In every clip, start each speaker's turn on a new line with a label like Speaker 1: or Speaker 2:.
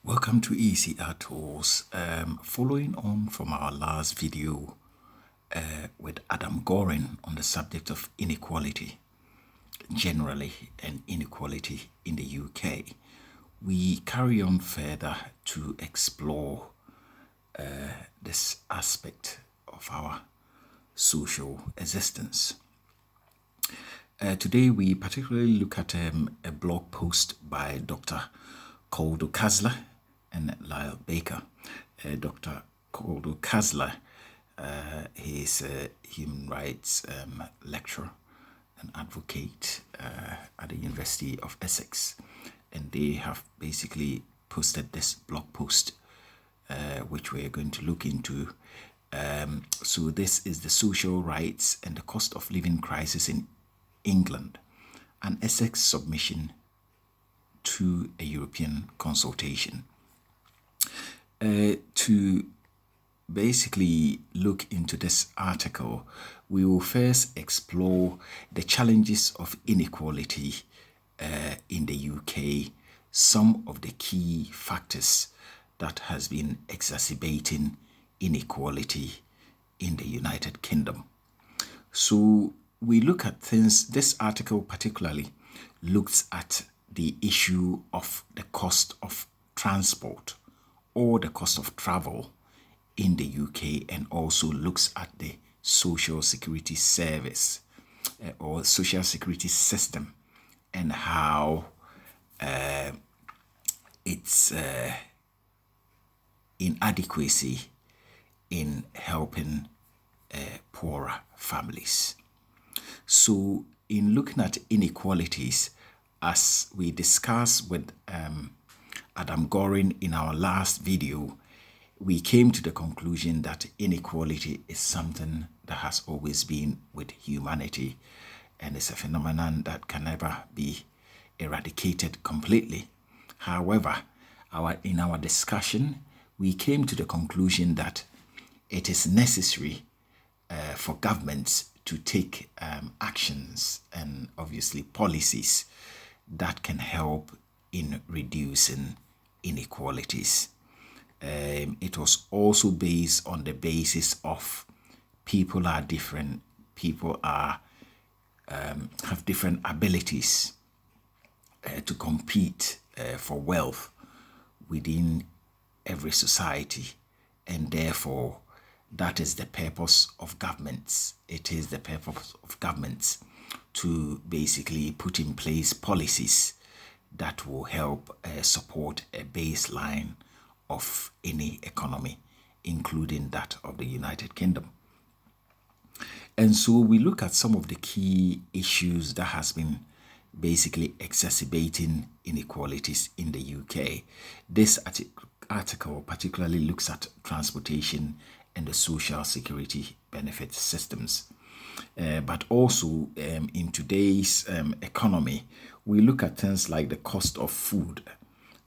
Speaker 1: Welcome to ECR Tools. Following on from our last video with Adam Gorin on the subject of inequality generally and inequality in the UK, we carry on further to explore this aspect of our social existence. Today we particularly look at a blog post by Dr. Koldo Casla Lyle Baker. Dr. Koldo Casla, he is a human rights lecturer and advocate at the University of Essex, and they have basically posted this blog post which we are going to look into. So this is the social rights and the cost of living crisis in England, an Essex submission to a European consultation. To basically look into this article, we will first explore the challenges of inequality in the UK, some of the key factors that has been exacerbating inequality in the United Kingdom. So we look at things, this article particularly looks at the issue of the cost of transport or the cost of travel in the UK, and also looks at the social security service or social security system and how its inadequacy in helping poorer families. So in looking at inequalities, as we discussed with Adam Gorin in our last video, we came to the conclusion that inequality is something that has always been with humanity, and it's a phenomenon that can never be eradicated completely. However, in our discussion, we came to the conclusion that it is necessary for governments to take actions and obviously policies that can help in reducing inequalities. It was also based on the basis of people are different, people are have different abilities to compete for wealth within every society, and therefore that is the purpose of governments. It is the purpose of governments to basically put in place policies that will help support a baseline of any economy, including that of the United Kingdom. And so we look at some of the key issues that has been basically exacerbating inequalities in the UK. This article particularly looks at transportation and the social security benefit systems. But also in today's economy, we look at things like the cost of food,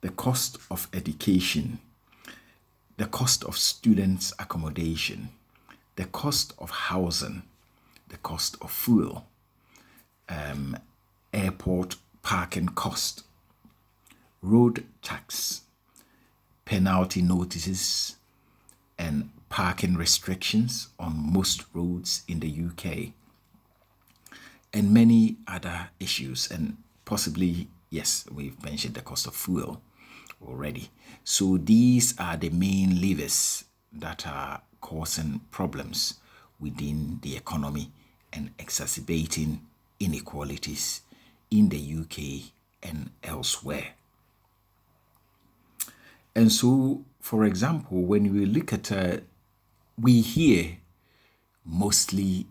Speaker 1: the cost of education, the cost of students' accommodation, the cost of housing, the cost of fuel, airport parking cost, road tax, penalty notices, and parking restrictions on most roads in the UK, and many other issues. And possibly, yes, we've mentioned the cost of fuel already. So these are the main levers that are causing problems within the economy and exacerbating inequalities in the UK and elsewhere. And so, for example, when we look at, we hear mostly,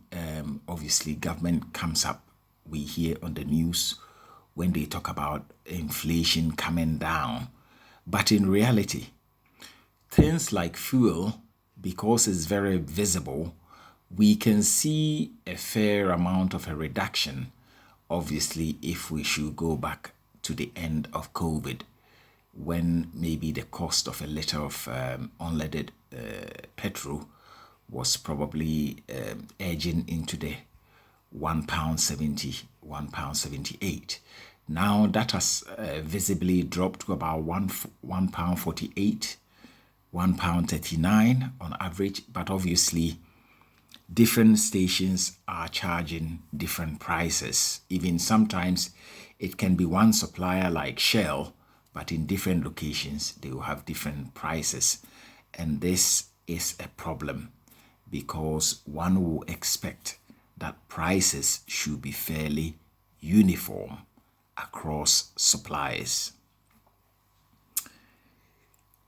Speaker 1: obviously, government comes up. We hear on the news when they talk about inflation coming down. But in reality, things like fuel, because it's very visible, we can see a fair amount of a reduction, obviously, if we should go back to the end of COVID, when maybe the cost of a litre of unleaded petrol was probably edging into the £1.70, £1.78. Now that has visibly dropped to about £1.48, £1.39 on average, but obviously different stations are charging different prices. Even sometimes it can be one supplier like Shell, but in different locations they will have different prices. And this is a problem because one will expect that prices should be fairly uniform across suppliers.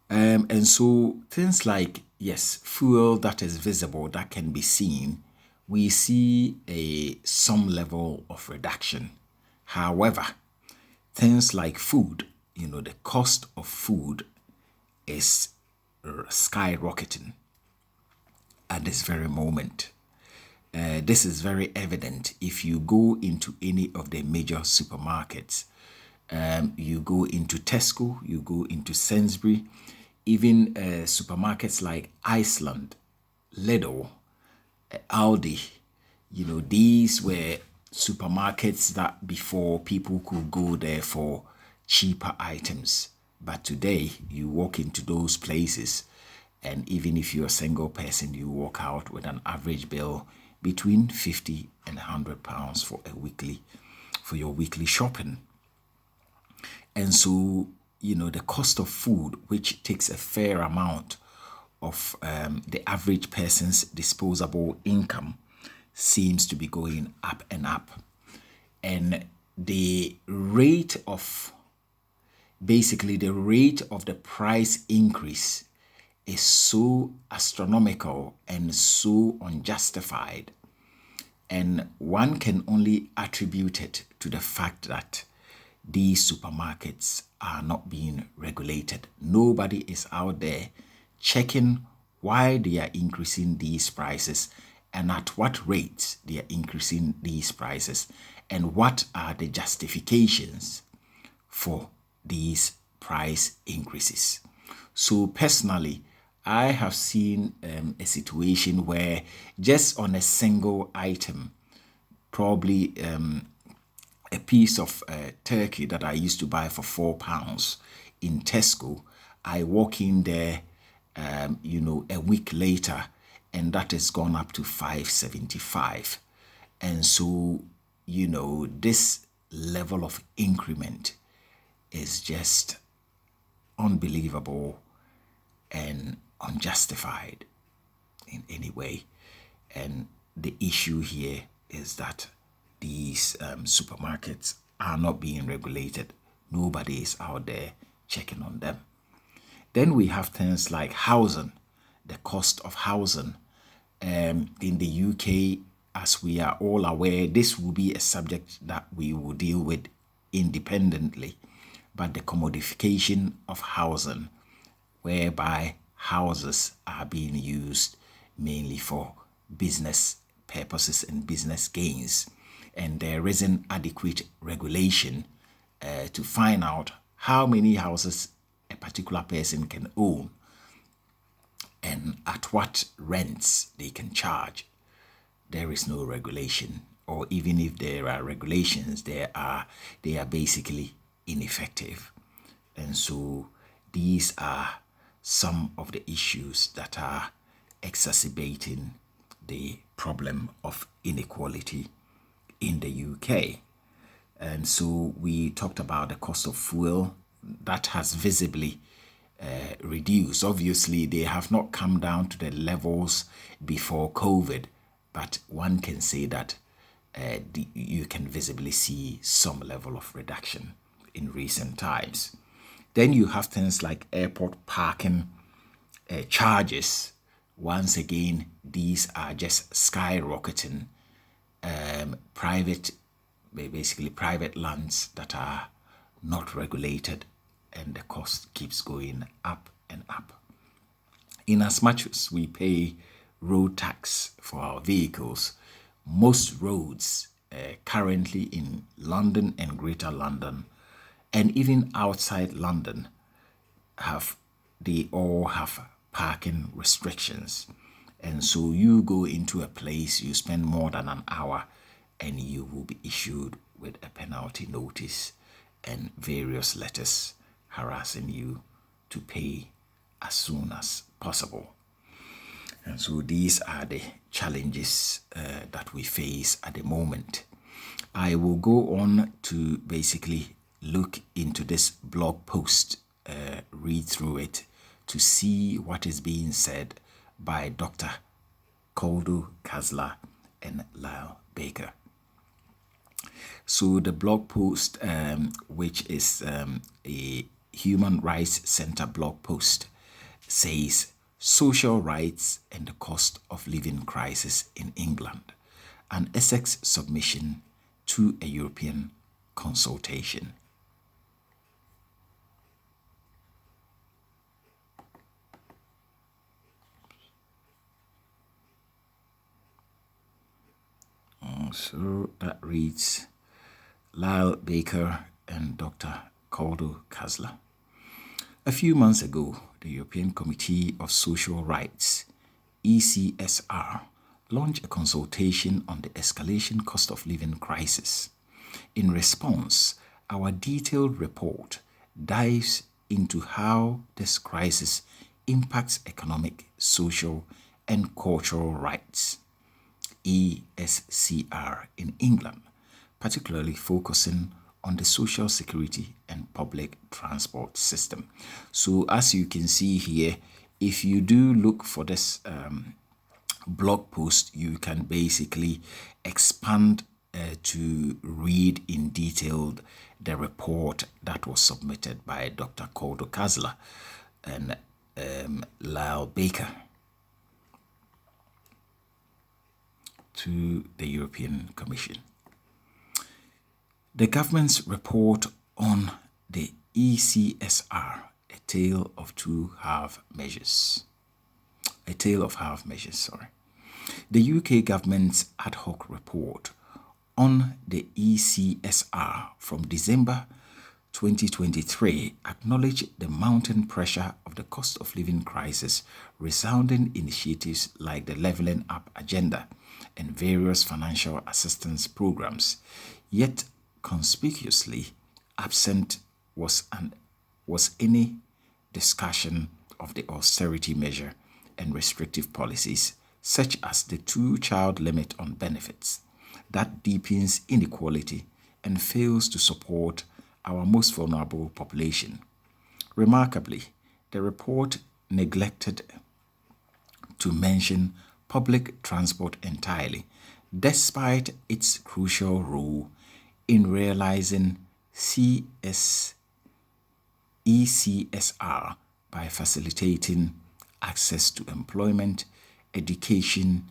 Speaker 1: And so things like, yes, fuel that is visible, that can be seen, we see some level of reduction. However, things like food, the cost of food is skyrocketing at this very moment. This is very evident if you go into any of the major supermarkets. You go into Tesco, you go into Sainsbury, even supermarkets like Iceland, Lidl, Aldi. These were supermarkets that before people could go there for cheaper items. But today, you walk into those places, and even if you're a single person, you walk out with an average bill between £50 and £100 for your weekly shopping. And so, the cost of food, which takes a fair amount of the average person's disposable income, seems to be going up and up. And the rate of the price increase is so astronomical and so unjustified. And one can only attribute it to the fact that these supermarkets are not being regulated. Nobody is out there checking why they are increasing these prices and at what rates they are increasing these prices and what are the justifications for these price increases. So personally, I have seen a situation where just on a single item, probably a piece of turkey that I used to buy for £4 in Tesco, I walk in there, a week later, and that has gone up to £5.75. And so, this level of increment is just unbelievable and unjustified in any way. And the issue here is that these supermarkets are not being regulated. Nobody is out there checking on them. Then we have things like housing, the cost of housing. In the UK, as we are all aware, this will be a subject that we will deal with independently. But the commodification of housing, whereby houses are being used mainly for business purposes and business gains, and there isn't adequate regulation to find out how many houses a particular person can own and at what rents they can charge. There is no regulation, or even if there are regulations, they are basically ineffective. And so these are some of the issues that are exacerbating the problem of inequality in the UK. And so we talked about the cost of fuel that has visibly reduced. Obviously, they have not come down to the levels before COVID, but one can say that you can visibly see some level of reduction in recent times. Then you have things like airport parking charges. Once again, these are just skyrocketing. Private lands that are not regulated, and the cost keeps going up and up. In as much as we pay road tax for our vehicles, most roads currently in London and Greater London, and even outside London, they all have parking restrictions. And so you go into a place, you spend more than an hour, and you will be issued with a penalty notice. and various letters harassing you to pay as soon as possible. And so these are the challenges that we face at the moment. I will go on to basically look into this blog post, read through it to see what is being said by Dr. Koldo Casla and Lyle Baker. So the blog post, which is a Human Rights Center blog post, says social rights and the cost of living crisis in England, an Essex submission to a European consultation. So that reads, Lyle Baker and Dr. Koldo Casla. A few months ago, the European Committee of Social Rights, ECSR, launched a consultation on the escalation cost of living crisis. In response, our detailed report dives into how this crisis impacts economic, social, and cultural rights. ESCR in England, particularly focusing on the social security and public transport system. So as you can see here, if you do look for this blog post, you can basically expand to read in detail the report that was submitted by Dr. Koldo Casla and Lyle Baker to the European Commission. The government's report on the ECSR, a tale of half measures. The UK government's ad hoc report on the ECSR from December 2023 acknowledged the mounting pressure of the cost of living crisis, resounding initiatives like the Levelling Up agenda and various financial assistance programs. Yet conspicuously absent was any discussion of the austerity measure and restrictive policies, such as the 2-child limit on benefits, that deepens inequality and fails to support our most vulnerable population. Remarkably, the report neglected to mention public transport entirely, despite its crucial role in realizing ECSR by facilitating access to employment, education,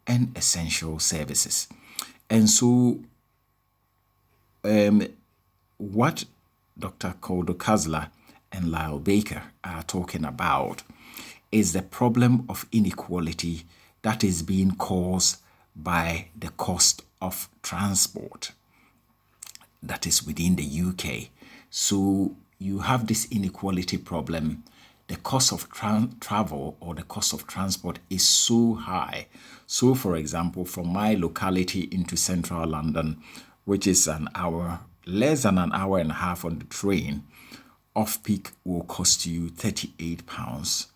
Speaker 1: and essential services. And so, what Dr. Koldo Casla and Lyle Baker are talking about is the problem of inequality that is being caused by the cost of transport that is within the UK. So you have this inequality problem. The cost of travel or the cost of transport is so high. So, for example, from my locality into central London, which is less than an hour and a half on the train, off-peak will cost you £38.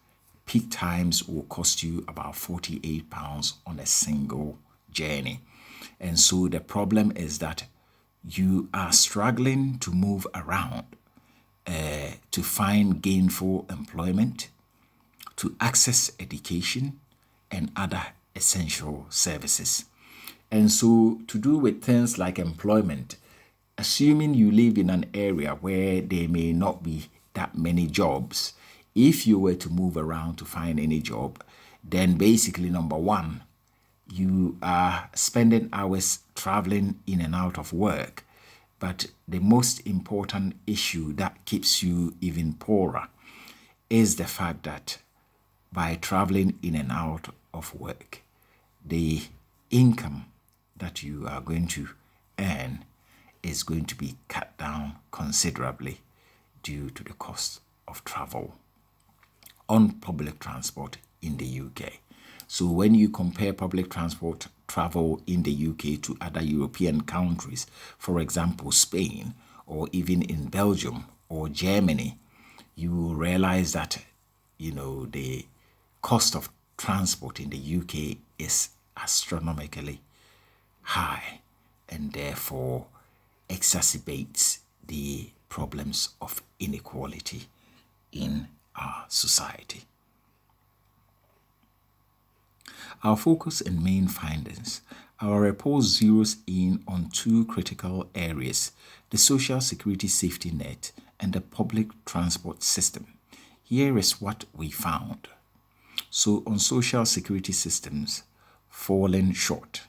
Speaker 1: Peak times will cost you about £48 on a single journey. And so the problem is that you are struggling to move around, to find gainful employment, to access education and other essential services. And so to do with things like employment, assuming you live in an area where there may not be that many jobs, if you were to move around to find any job, then basically, number one, you are spending hours traveling in and out of work. But the most important issue that keeps you even poorer is the fact that by traveling in and out of work, the income that you are going to earn is going to be cut down considerably due to the cost of travel on public transport in the UK. So when you compare public transport travel in the UK to other European countries, for example, Spain, or even in Belgium or Germany, you will realize that, the cost of transport in the UK is astronomically high and therefore exacerbates the problems of inequality in our society. Our focus and main findings. Our report zeroes in on two critical areas: the social security safety net and the public transport system. Here is what we found. So on social security systems, fallen short.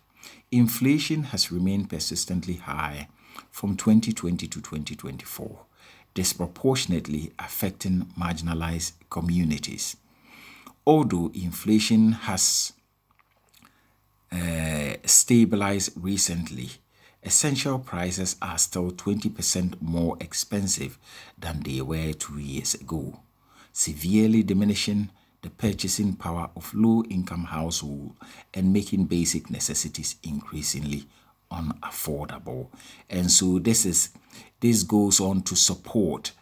Speaker 1: Inflation has remained persistently high from 2020 to 2024, disproportionately affecting marginalized communities. Although inflation has stabilized recently, essential prices are still 20% more expensive than they were 2 years ago, severely diminishing the purchasing power of low-income households and making basic necessities increasingly unaffordable. And so this goes on to support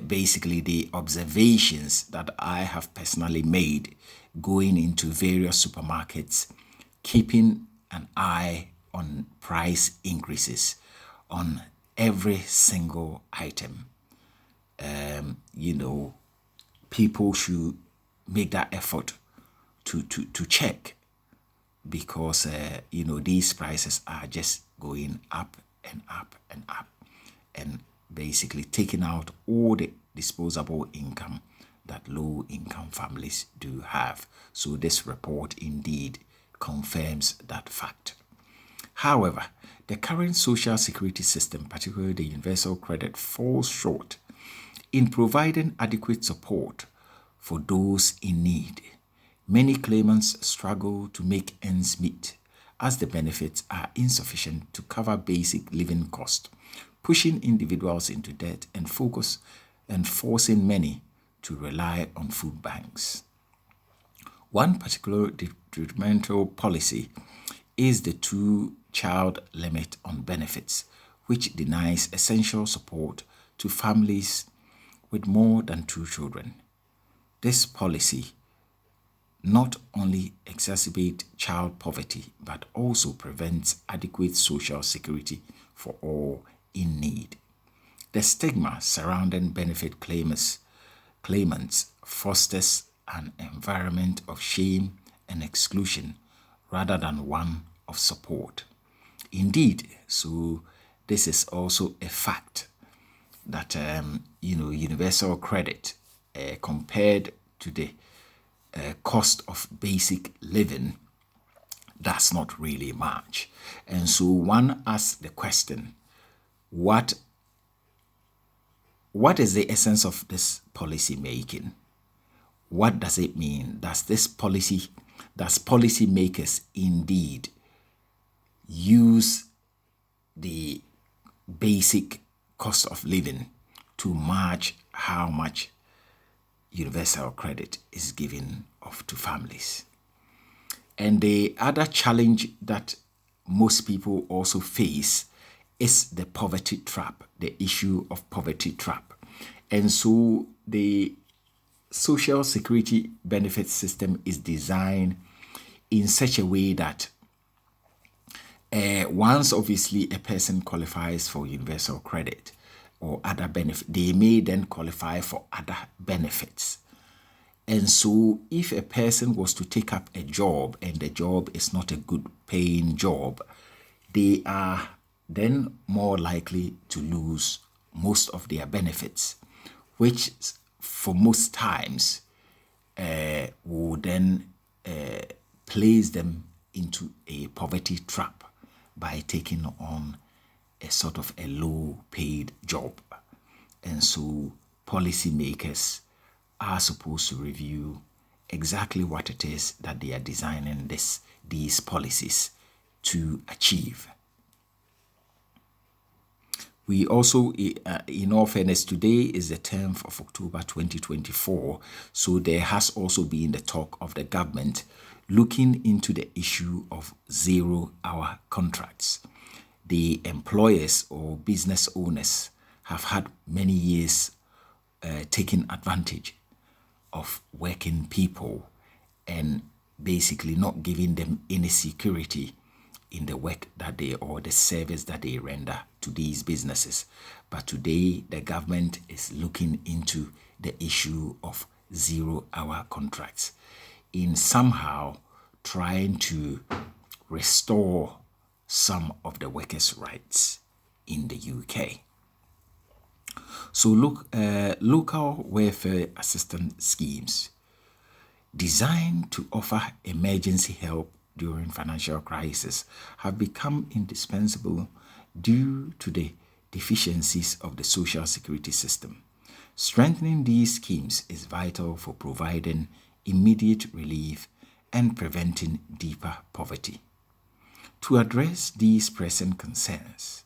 Speaker 1: basically the observations that I have personally made going into various supermarkets, keeping an eye on price increases on every single item. People should make that effort to check, because these prices are just going up and up and up, and basically taking out all the disposable income that low income families do have. So this report indeed confirms that fact. However, the current social security system, particularly the universal credit, falls short in providing adequate support for those in need. Many claimants struggle to make ends meet, as the benefits are insufficient to cover basic living costs, pushing individuals into debt and forcing many to rely on food banks. One particular detrimental policy is the 2-child limit on benefits, which denies essential support to families with more than 2 children. This policy not only exacerbates child poverty, but also prevents adequate social security for all in need. The stigma surrounding benefit claimants fosters an environment of shame and exclusion rather than one of support. Indeed, so this is also a fact that universal credit compared to the cost of basic living does not really match. And so one asks the question, what is the essence of this policy making? What does it mean? Does policymakers indeed use the basic cost of living to match how much universal credit is given off to families? And the other challenge that most people also face is the poverty trap, the issue of poverty trap. And so the social security benefit system is designed in such a way that once obviously a person qualifies for universal credit or other benefit, they may then qualify for other benefits. And so if a person was to take up a job and the job is not a good paying job, they are then more likely to lose most of their benefits, which for most times will then place them into a poverty trap by taking on a sort of a low paid job. And so policymakers are supposed to review exactly what it is that they are designing these policies to achieve. We also, in all fairness, today is the 10th of October 2024, so there has also been the talk of the government looking into the issue of 0-hour contracts. the employers or business owners have had many years taking advantage of working people and basically not giving them any security in the work that they or the service that they render to these businesses. But today the government is looking into the issue of 0-hour contracts in somehow trying to restore some of the workers' rights in the UK. So local welfare assistance schemes designed to offer emergency help during financial crisis have become indispensable due to the deficiencies of the social security system. Strengthening these schemes is vital for providing immediate relief and preventing deeper poverty. To address these pressing concerns,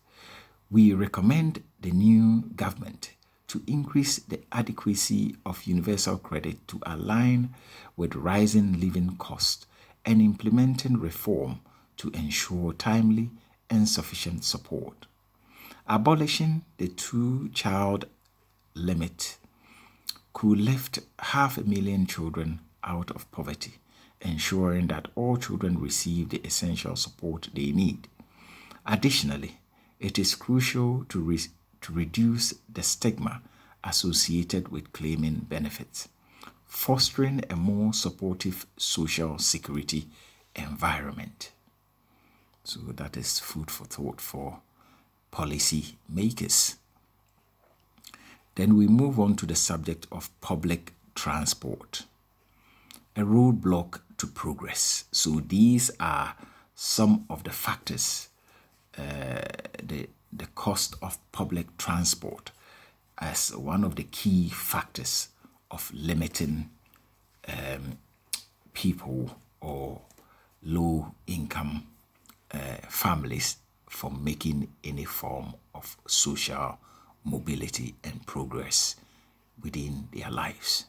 Speaker 1: we recommend the new government to increase the adequacy of universal credit to align with rising living costs and implementing reform to ensure timely and sufficient support. Abolishing the 2-child limit could lift 500,000 children out of poverty, ensuring that all children receive the essential support they need. Additionally, it is crucial to reduce the stigma associated with claiming benefits, fostering a more supportive social security environment. So that is food for thought for policy makers. Then we move on to the subject of public transport, a roadblock to progress. So these are some of the factors, the cost of public transport as one of the key factors of limiting people or low-income families from making any form of social mobility and progress within their lives.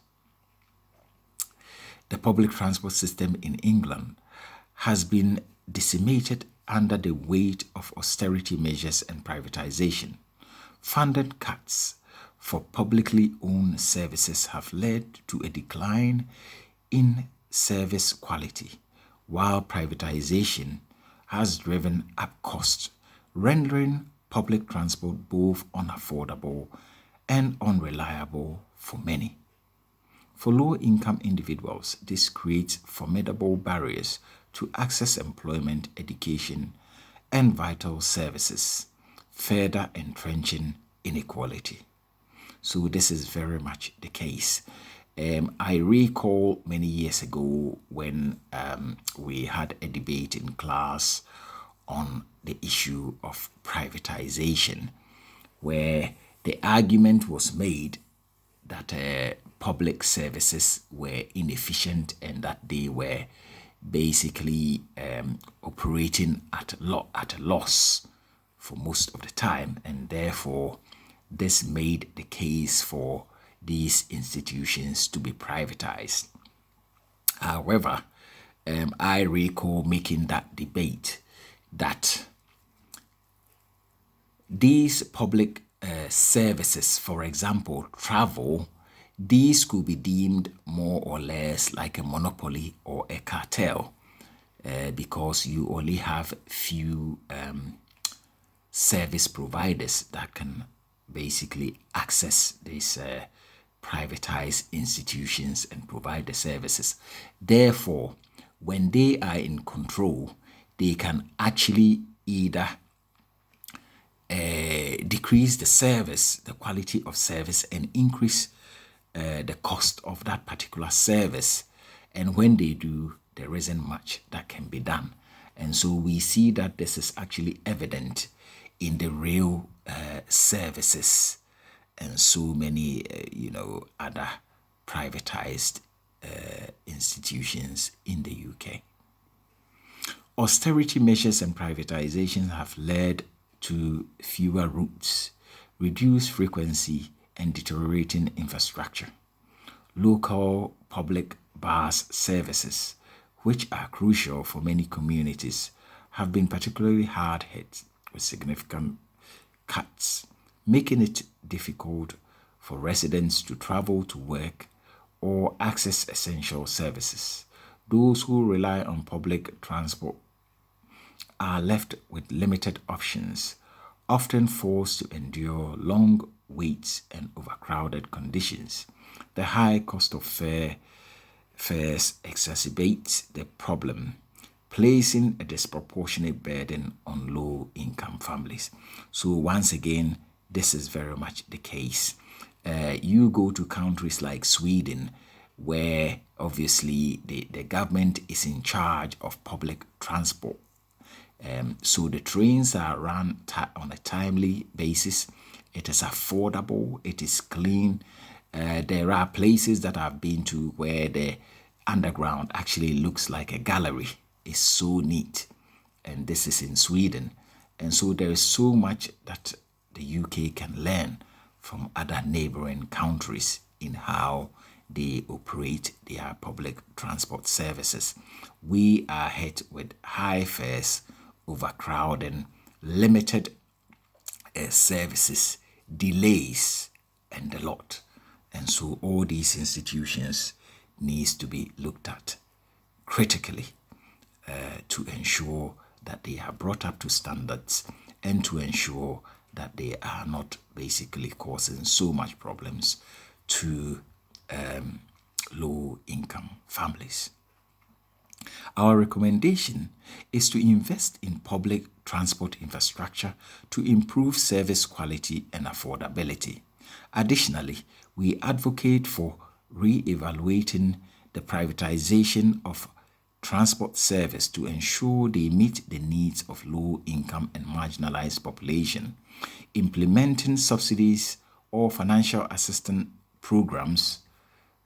Speaker 1: The public transport system in England has been decimated under the weight of austerity measures and privatization. Funded cuts for publicly owned services have led to a decline in service quality, while privatization has driven up costs, rendering public transport both unaffordable and unreliable for many. For low-income individuals, this creates formidable barriers to access employment, education, and vital services, further entrenching inequality. So this is very much the case. I recall many years ago when we had a debate in class on the issue of privatization, where the argument was made that public services were inefficient and that they were basically operating at a loss for most of the time, and therefore this made the case for these institutions to be privatized. However, I recall making that debate that these public services, for example, travel, these could be deemed more or less like a monopoly or a cartel because you only have few service providers that can basically access these privatized institutions and provide the services. Therefore, when they are in control, they can actually either decrease the service, the quality of service, and increase the cost of that particular service. And when they do, there isn't much that can be done. And so we see that this is actually evident in the rail services and so many, other privatized institutions in the UK. Austerity measures and privatization have led to fewer routes, reduced frequency, and deteriorating infrastructure. Local public bus services, which are crucial for many communities, have been particularly hard hit with significant cuts, making it difficult for residents to travel to work or access essential services. Those who rely on public transport are left with limited options, often forced to endure long waits and overcrowded conditions. The high cost of fares exacerbates the problem, placing a disproportionate burden on low income families. So, once again, this is very much the case. You go to countries like Sweden, where obviously the government is in charge of public transport. So the trains are run on a timely basis. It is affordable. It is clean. There are places that I've been to where the underground actually looks like a gallery. It's so neat. And this is in Sweden. And so there is so much that the UK can learn from other neighboring countries in how they operate their public transport services. We are hit with high fares, overcrowding, limited services, delays, and a lot. And so all these institutions needs to be looked at critically to ensure that they are brought up to standards and to ensure that they are not basically causing so much problems to low income families. Our recommendation is to invest in public transport infrastructure to improve service quality and affordability. Additionally, we advocate for re-evaluating the privatization of transport service to ensure they meet the needs of low-income and marginalized population, implementing subsidies or financial assistance programs,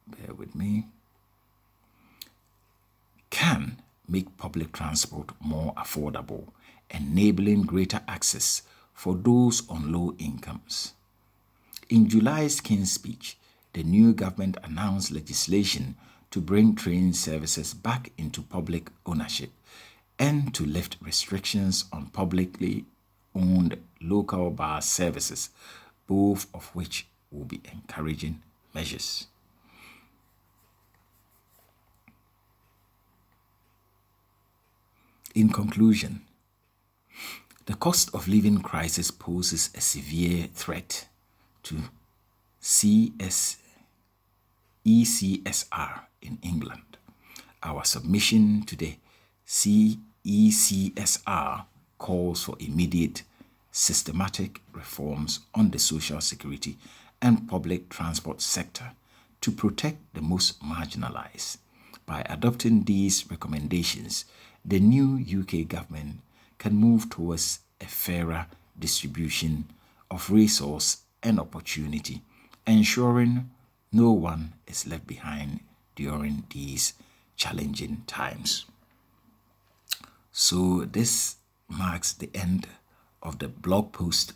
Speaker 1: bear with me, can make public transport more affordable, enabling greater access for those on low incomes. In July's King's Speech, the new government announced legislation to bring train services back into public ownership and to lift restrictions on publicly owned local bus services, both of which will be encouraging measures. In conclusion, the cost of living crisis poses a severe threat to ECSR in England. Our submission to the ECSR calls for immediate, systematic reforms on the social security and public transport sector to protect the most marginalized. By adopting these recommendations, the new UK government can move towards a fairer distribution of resource and opportunity, ensuring no one is left behind during these challenging times. So this marks the end of the blog post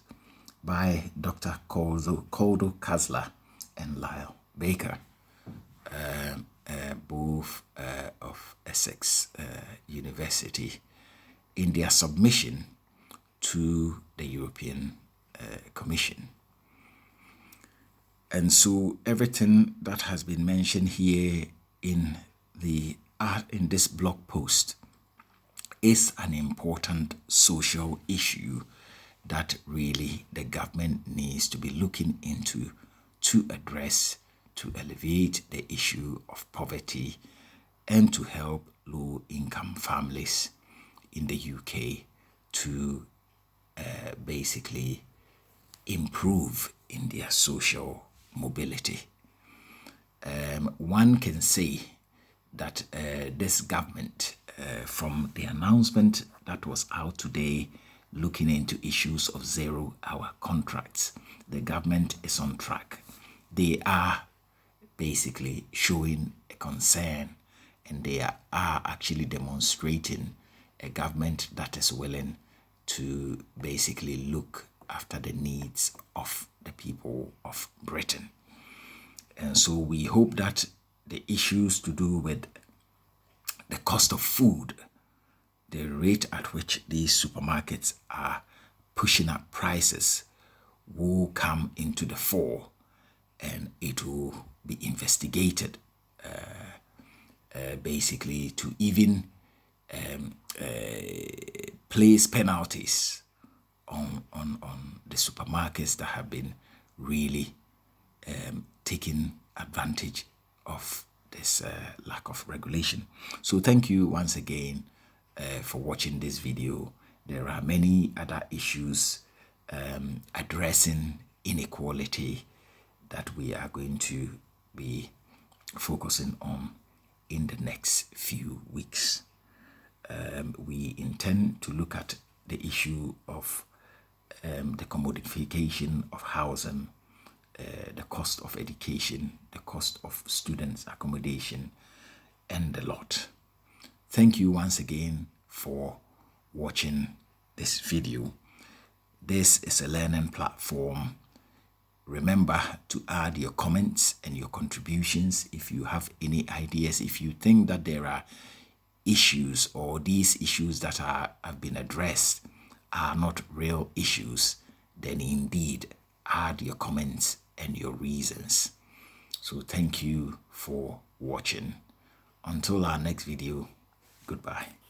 Speaker 1: by Dr. Koldo Casla and Lyle Baker, both of Essex University, in their submission to the European Commission. And so everything that has been mentioned here in this blog post is an important social issue that really the government needs to be looking into to address, to alleviate the issue of poverty and to help low-income families in the UK to basically improve in their social mobility. One can say that this government, from the announcement that was out today looking into issues of zero-hour contracts, the government is on track. They are basically showing a concern, and they are actually demonstrating a government that is willing to basically look after the needs of the people of Britain. And so we hope that the issues to do with the cost of food, the rate at which these supermarkets are pushing up prices will come into the fore, and it will be investigated, basically to even place penalties on the supermarkets that have been really taking advantage of this lack of regulation. So thank you once again for watching this video. There are many other issues addressing inequality that we are going to be focusing on in the next few weeks. We intend to look at the issue of the commodification of housing, the cost of education, the cost of students' accommodation, and a lot. Thank you once again for watching this video. This is a learning platform. Remember to add your comments and your contributions if you have any ideas. If you think that there are issues, or these issues that have been addressed are not real issues, then indeed add your comments and your reasons. So thank you for watching. Until our next video, goodbye.